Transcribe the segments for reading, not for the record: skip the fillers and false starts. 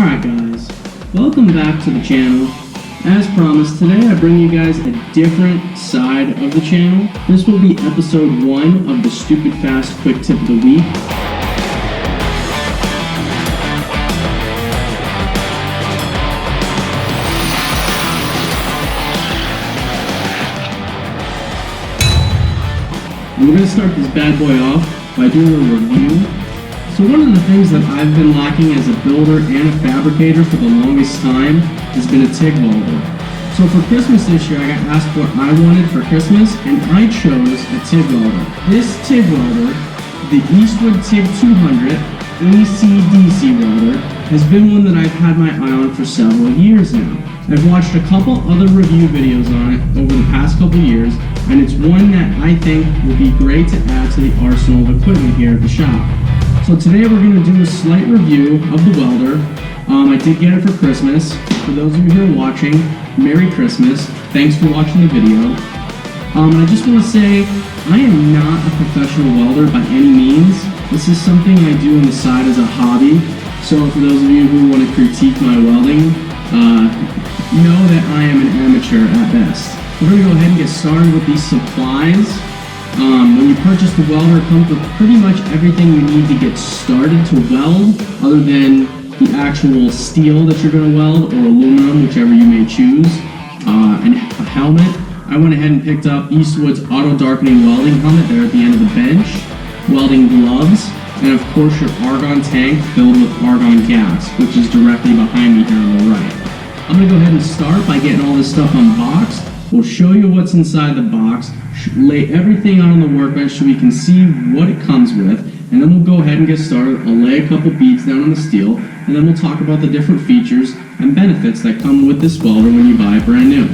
Alright guys, welcome back to the channel. As promised, today I bring you guys a different side of the channel. This will be episode 1 of the Stupid Fast Quick Tip of the Week. And we're going to start this bad boy off by doing a review. So one of the things that I've been lacking as a builder and a fabricator for the longest time has been a TIG welder. So for Christmas this year, I got asked what I wanted for Christmas, and I chose a TIG welder. This TIG welder, the Eastwood TIG 200 AC/DC welder, has been one that I've had my eye on for several years now. I've watched a couple other review videos on it over the past couple years, and it's one that I think will be great to add to the arsenal of equipment here at the shop. So today we're going to do a slight review of the welder. I did get it for Christmas. For those of you who are watching, Merry Christmas. Thanks for watching the video. I just want to say, I am not a professional welder by any means. This is something I do on the side as a hobby. So for those of you who want to critique my welding, know that I am an amateur at best. We're going to go ahead and get started with these supplies. When you purchase the welder, it comes with pretty much everything you need to get started to weld, other than the actual steel that you're going to weld, or aluminum, whichever you may choose, and a helmet. I went ahead and picked up Eastwood's auto darkening welding helmet there at the end of the bench, welding gloves, and of course your argon tank filled with argon gas, which is directly behind me here on the right. I'm going to go ahead and start by getting all this stuff unboxed. We'll show you what's inside the box, lay everything out on the workbench so we can see what it comes with, and then we'll go ahead and get started. I'll lay a couple beads down on the steel, and then we'll talk about the different features and benefits that come with this welder when you buy it brand new.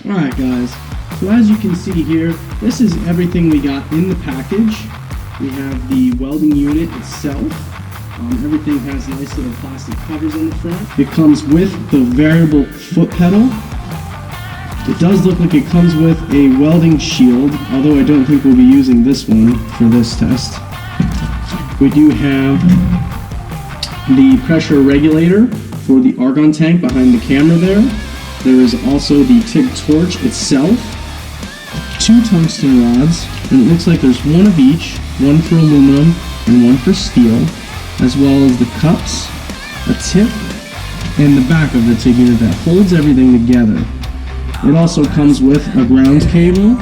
Alright guys, so as you can see here, this is everything we got in the package. We have the welding unit itself. Everything has nice little plastic covers on the front. It comes with the variable foot pedal. It does look like it comes with a welding shield, although I don't think we'll be using this one for this test. We do have the pressure regulator for the argon tank behind the camera there. There is also the TIG torch itself, 2 tungsten rods, and it looks like there's one of each, one for aluminum and one for steel, as well as the cups, a tip, and the back of the TIG unit that holds everything together. It also comes with a ground cable,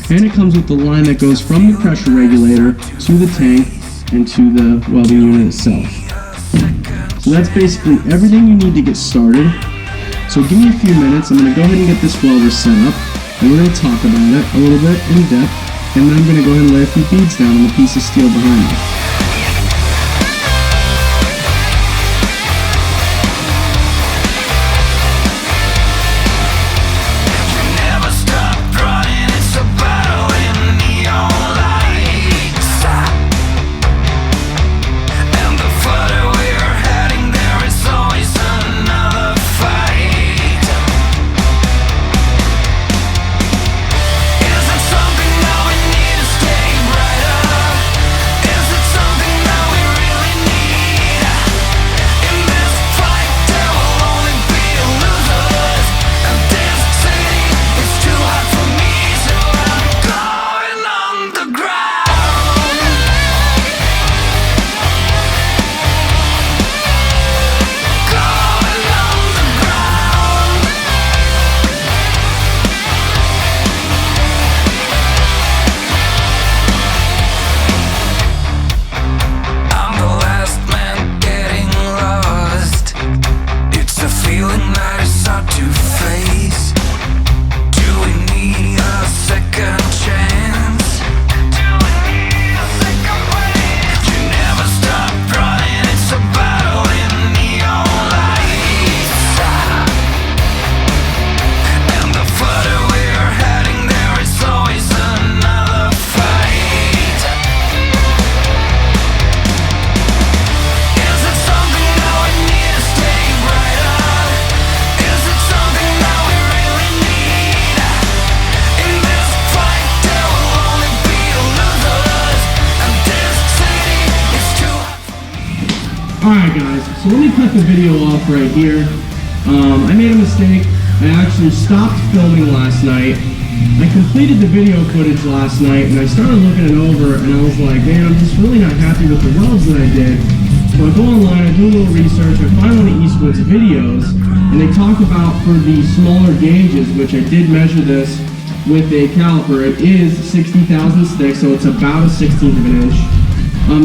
and it comes with the line that goes from the pressure regulator to the tank and to the welding unit itself. So that's basically everything you need to get started. So give me a few minutes. I'm going to go ahead and get this welder set up, and we're going to talk about it a little bit in depth, and then I'm going to go ahead and lay a few beads down on the piece of steel behind me. Alright guys, so let me cut the video off right here. I made a mistake. I actually stopped filming last night. I completed the video footage last night and I started looking it over and I was like, man, I'm just really not happy with the welds that I did. So I go online, I do a little research, I find one of Eastwood's videos, and they talk about for the smaller gauges, which I did measure this with a caliper, it is 60 thousandths thick, so it's about a 16th of an inch.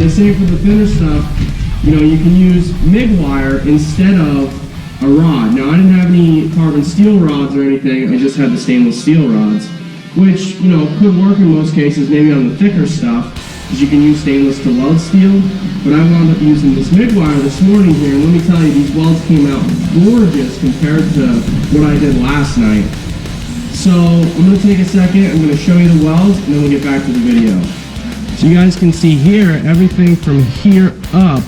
They say for the thinner stuff, you know, you can use MIG wire instead of a rod. Now, I didn't have any carbon steel rods or anything, I just had the stainless steel rods, which, you know, could work in most cases, maybe on the thicker stuff, because you can use stainless to weld steel, but I wound up using this MIG wire this morning here, and let me tell you, these welds came out gorgeous compared to what I did last night. So, I'm going to take a second, I'm going to show you the welds, and then we'll get back to the video. So you guys can see here, everything from here up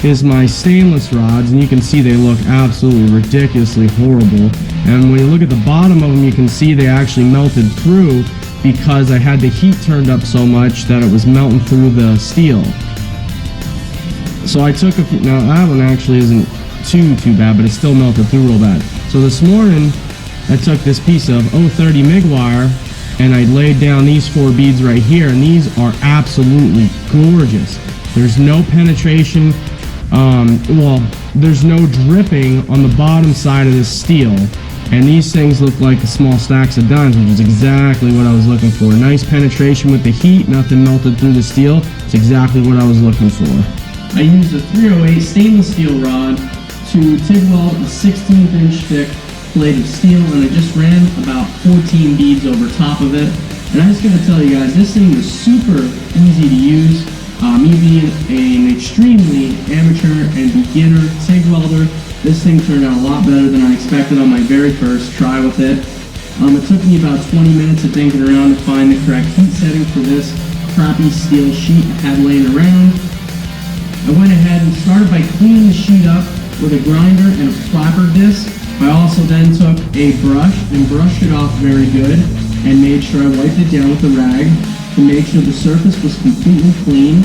is my stainless rods, and you can see they look absolutely ridiculously horrible. And when you look at the bottom of them, you can see they actually melted through because I had the heat turned up so much that it was melting through the steel. So I took a few, now that one actually isn't too bad, but it still melted through real bad. So this morning, I took this piece of 030 MIG wire and I laid down these 4 beads right here, and these are absolutely gorgeous. There's no penetration. Well, there's no dripping on the bottom side of this steel, and these things look like small stacks of dimes, which is exactly what I was looking for. Nice penetration with the heat, nothing melted through the steel. It's exactly what I was looking for. I used a 308 stainless steel rod to TIG weld a 16th inch thick plate of steel, and I just ran about 14 beads over top of it. And I just gotta tell you guys, this thing was super easy to use. Me being an extremely amateur and beginner TIG welder, this thing turned out a lot better than I expected on my very first try with it. It took me about 20 minutes of thinking around to find the correct heat setting for this crappy steel sheet I had laying around. I went ahead and started by cleaning the sheet up with a grinder and a flapper disc. I also then took a brush and brushed it off very good and made sure I wiped it down with a rag to make sure the surface was completely clean.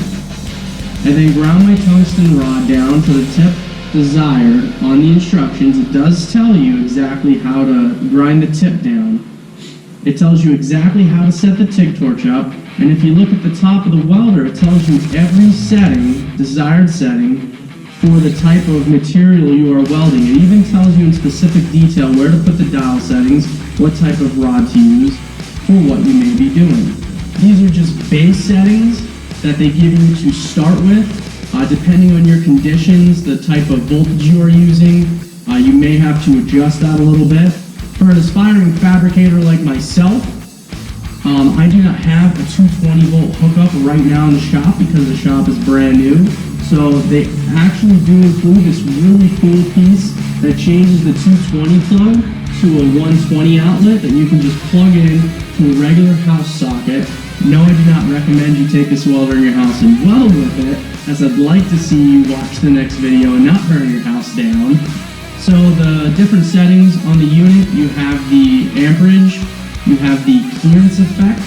I then ground my tungsten rod down to the tip desired. On the instructions, it does tell you exactly how to grind the tip down. It tells you exactly how to set the TIG torch up, and if you look at the top of the welder, it tells you every setting, desired setting, for the type of material you are welding. It even tells you in specific detail where to put the dial settings, what type of rod to use, for what you may be doing. These are just base settings that they give you to start with. Depending on your conditions, the type of voltage you are using, you may have to adjust that a little bit. For an aspiring fabricator like myself, I do not have a 220 volt hookup right now in the shop because the shop is brand new. So they actually do include this really cool piece that changes the 220 plug to a 120 outlet that you can just plug in to a regular house socket. No, I do not recommend you take this welder in your house and weld with it, as I'd like to see you watch the next video and not burn your house down. So the different settings on the unit, you have the amperage, you have the clearance effect,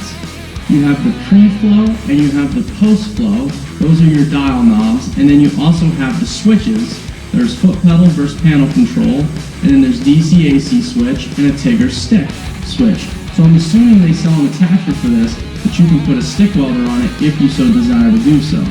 you have the pre-flow, and you have the post-flow. Those are your dial knobs. And then you also have the switches. There's foot pedal versus panel control, and then there's DC-AC switch and a Tigger stick switch. So I'm assuming they sell an attachment for this, but you can put a stick welder on it if you so desire to do so.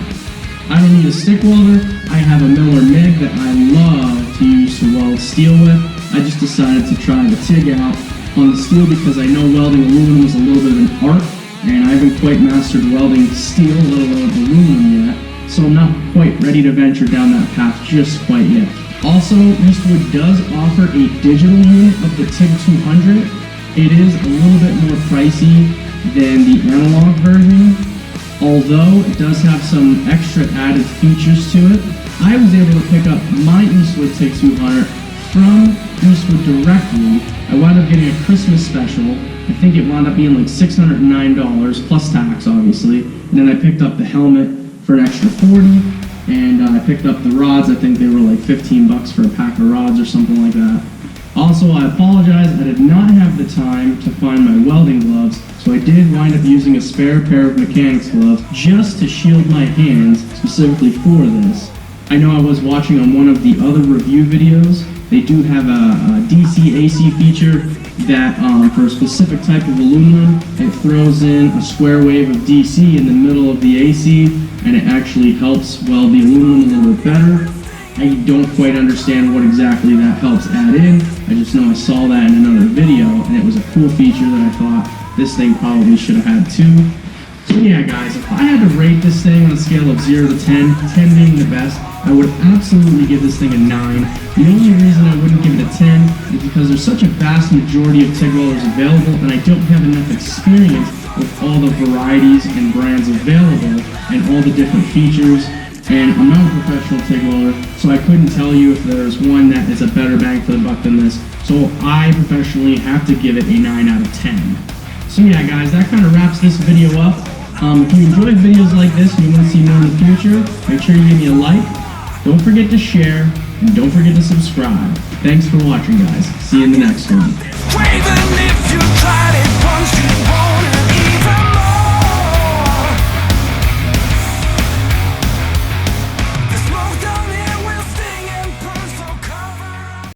I don't need a stick welder. I have a Miller MIG that I love to use to weld steel with. I just decided to try the TIG out on the steel because I know welding aluminum is a little bit of an art, and I haven't quite mastered welding steel, let alone aluminum yet, so I'm not quite ready to venture down that path just quite yet. Also, Eastwood does offer a digital unit of the TIG 200. It is a little bit more pricey than the analog version, although it does have some extra added features to it. I was able to pick up my Eastwood TIG 200 from Eastwood directly. I wound up getting a Christmas special. I think it wound up being like $609 plus tax, obviously. And then I picked up the helmet for an extra $40, and I picked up the rods. I think they were like 15 bucks for a pack of rods or something like that. Also, I apologize, I did not have the time to find my welding gloves, so I did wind up using a spare pair of mechanics gloves just to shield my hands specifically for this. I know I was watching on one of the other review videos. They do have a DC-AC feature that for a specific type of aluminum, it throws in a square wave of DC in the middle of the AC, and it actually helps weld the aluminum a little bit better. I don't quite understand what exactly that helps add in. I just know I saw that in another video, and it was a cool feature that I thought this thing probably should have had too. So yeah, guys, if I had to rate this thing on a scale of 0 to 10, 10 being the best, I would absolutely give this thing a 9. The only reason I wouldn't give it a 10 is because there's such a vast majority of TIG welders available, and I don't have enough experience with all the varieties and brands available and all the different features. And I'm not a professional TIG welder, so I couldn't tell you if there's one that is a better bang for the buck than this. So I professionally have to give it a 9 out of 10. So yeah, guys, that kind of wraps this video up. If you enjoy videos like this and you want to see more in the future, make sure you give me a like. Don't forget to share, and don't forget to subscribe. Thanks for watching, guys. See you in the next one.